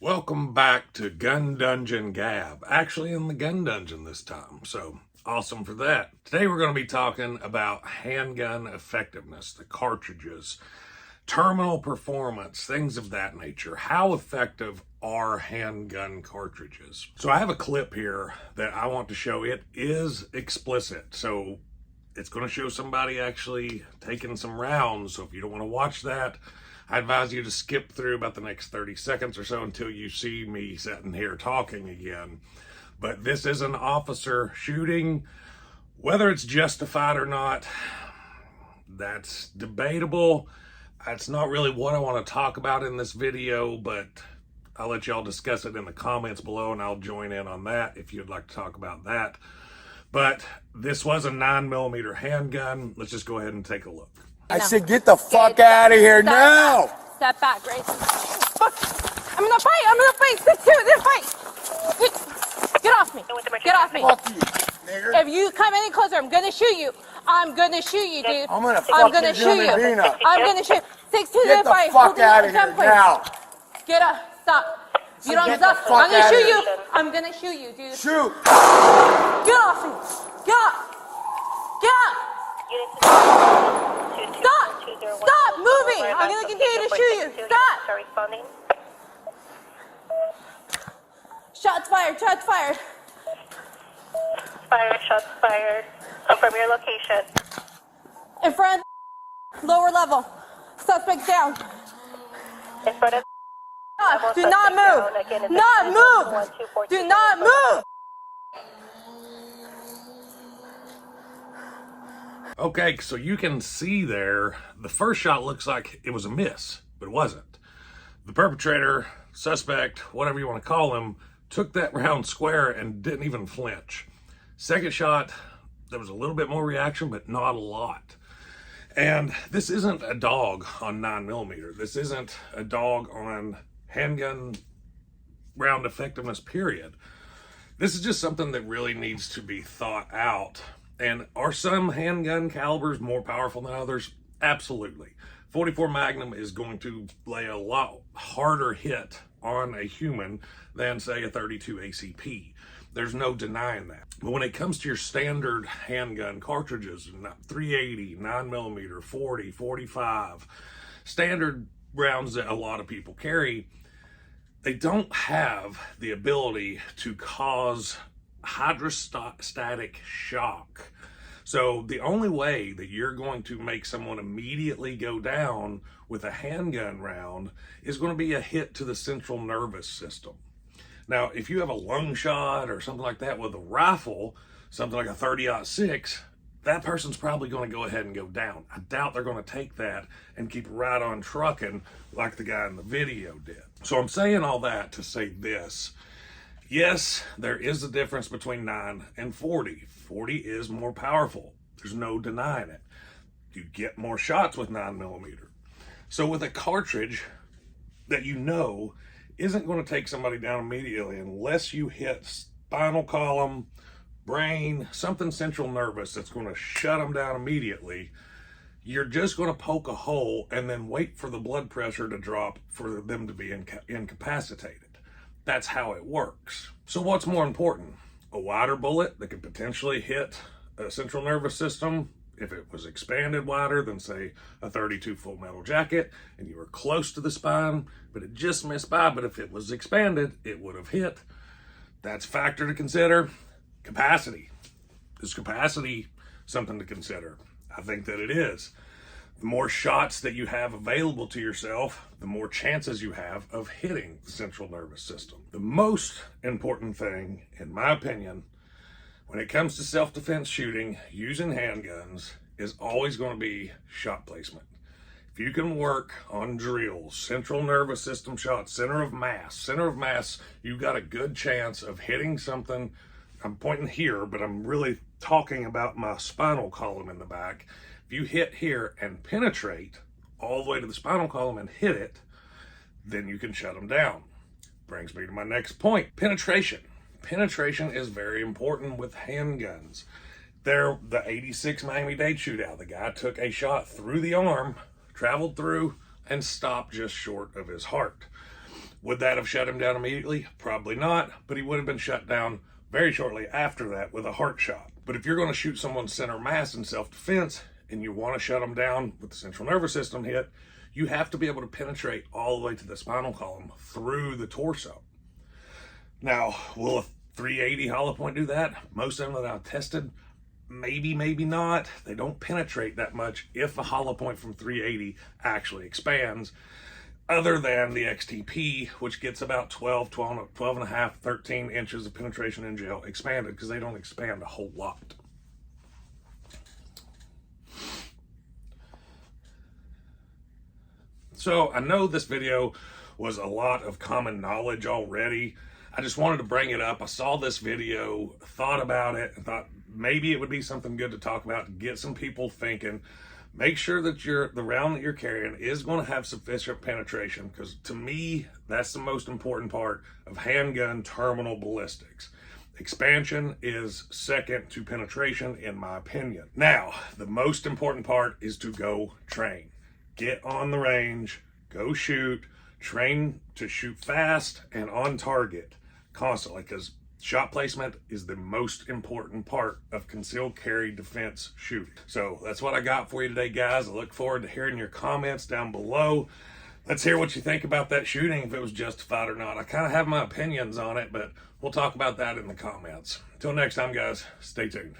Welcome back to Gun Dungeon Gab. Actually in the gun dungeon this time, so awesome for that. Today we're going to be talking about handgun effectiveness, the cartridges, terminal performance, things of that nature. How effective are handgun cartridges? So I have a clip here that I want to show. It is explicit, so it's going to show somebody actually taking some rounds. So if you don't want to watch that, I advise you to skip through about the next 30 seconds or so until you see me sitting here talking again. But this is an officer shooting. Whether it's justified or not, that's debatable. That's not really what I want to talk about in this video, but I'll let y'all discuss it in the comments below and I'll join in on that if you'd like to talk about that. But this was a 9mm handgun. Let's just go ahead and take a look. I said, get the fuck out of here now! Step back, Grace. I'm gonna fight! Stick to it, then fight! Get off me! Get off me! Fuck you, nigger. If you come any closer, I'm gonna shoot you. I'm gonna shoot you, dude. I'm gonna fucking shoot you. human being up. I'm gonna shoot. 6-2, Get then the fight. fuck out of here now! Get up. Stop. You don't Get the stop. fuck I'm gonna outta shoot here. you. I'm gonna shoot you, dude. Shoot! Get off me. Get up. Get up. Stop! Stop moving! I'm gonna continue to shoot you. Stop! Shots fired! Shots fired! Shots fired. Confirm your location. In front of lower level. Suspect down. In front of Do not move! Not move! Do not move! Okay, so you can see there, the first shot looks like it was a miss, but it wasn't. The perpetrator, suspect, whatever you want to call him, took that round square and didn't even flinch. Second shot, there was a little bit more reaction, but not a lot. And this isn't a dog on 9mm. This isn't a dog on handgun round effectiveness, period. This is just something that really needs to be thought out. And are some handgun calibers more powerful than others? Absolutely. 44 Magnum is going to lay a lot harder hit on a human than, say, a 32 ACP. There's no denying that. But when it comes to your standard handgun cartridges, 380, 9mm, 40, 45, standard rounds that a lot of people carry, they don't have the ability to cause hydrostatic shock. So the only way that you're going to make someone immediately go down with a handgun round is going to be a hit to the central nervous system. Now, if you have a lung shot or something like that with a rifle, something like a 30-06, that person's probably going to go ahead and go down. I doubt they're going to take that and keep right on trucking like the guy in the video did. So I'm saying all that to say this. Yes, there is a difference between 9 and 40. 40 is more powerful. There's no denying it. You get more shots with 9mm. So with a cartridge that you know isn't going to take somebody down immediately unless you hit spinal column, brain, something central nervous that's going to shut them down immediately, you're just going to poke a hole and then wait for the blood pressure to drop for them to be incapacitated. That's how it works. So what's more important? A wider bullet that could potentially hit a central nervous system if it was expanded wider than, say, a 32 Full Metal Jacket and you were close to the spine, but it just missed by. But if it was expanded, it would have hit. That's a factor to consider. Capacity. Is capacity something to consider? I think that it is. The more shots that you have available to yourself, the more chances you have of hitting the central nervous system. The most important thing, in my opinion, when it comes to self-defense shooting using handguns is always going to be shot placement. If you can work on drills, central nervous system shots, center of mass, you've got a good chance of hitting something. I'm pointing here, but I'm really talking about my spinal column in the back. If you hit here and penetrate all the way to the spinal column and hit it, then you can shut them down. Brings me to my next point, penetration. Penetration is very important with handguns. The 86 Miami-Dade shootout, the guy took a shot through the arm, traveled through, and stopped just short of his heart. Would that have shut him down immediately? Probably not, but he would have been shut down very shortly after that with a heart shot. But if you're going to shoot someone's center mass in self-defense and you want to shut them down with the central nervous system hit, you have to be able to penetrate all the way to the spinal column through the torso. Now, will a 380 hollow point do that? Most of them that I've tested, maybe, maybe not. They don't penetrate that much if a hollow point from 380 actually expands, other than the XTP, which gets about 12 and a half, 13 inches of penetration in gel expanded, because they don't expand a whole lot. So I know this video was a lot of common knowledge already. I just wanted to bring it up. I saw this video, thought about it, and thought maybe it would be something good to talk about to get some people thinking. Make sure that the round that you're carrying is going to have sufficient penetration, because to me, that's the most important part of handgun terminal ballistics. Expansion is second to penetration, in my opinion. Now, the most important part is to go train. Get on the range, go shoot, train to shoot fast and on target constantly, because shot placement is the most important part of concealed carry defense shooting. So that's what I got for you today, guys. I look forward to hearing your comments down below. Let's hear what you think about that shooting, if it was justified or not. I kind of have my opinions on it, but we'll talk about that in the comments. Until next time, guys, stay tuned.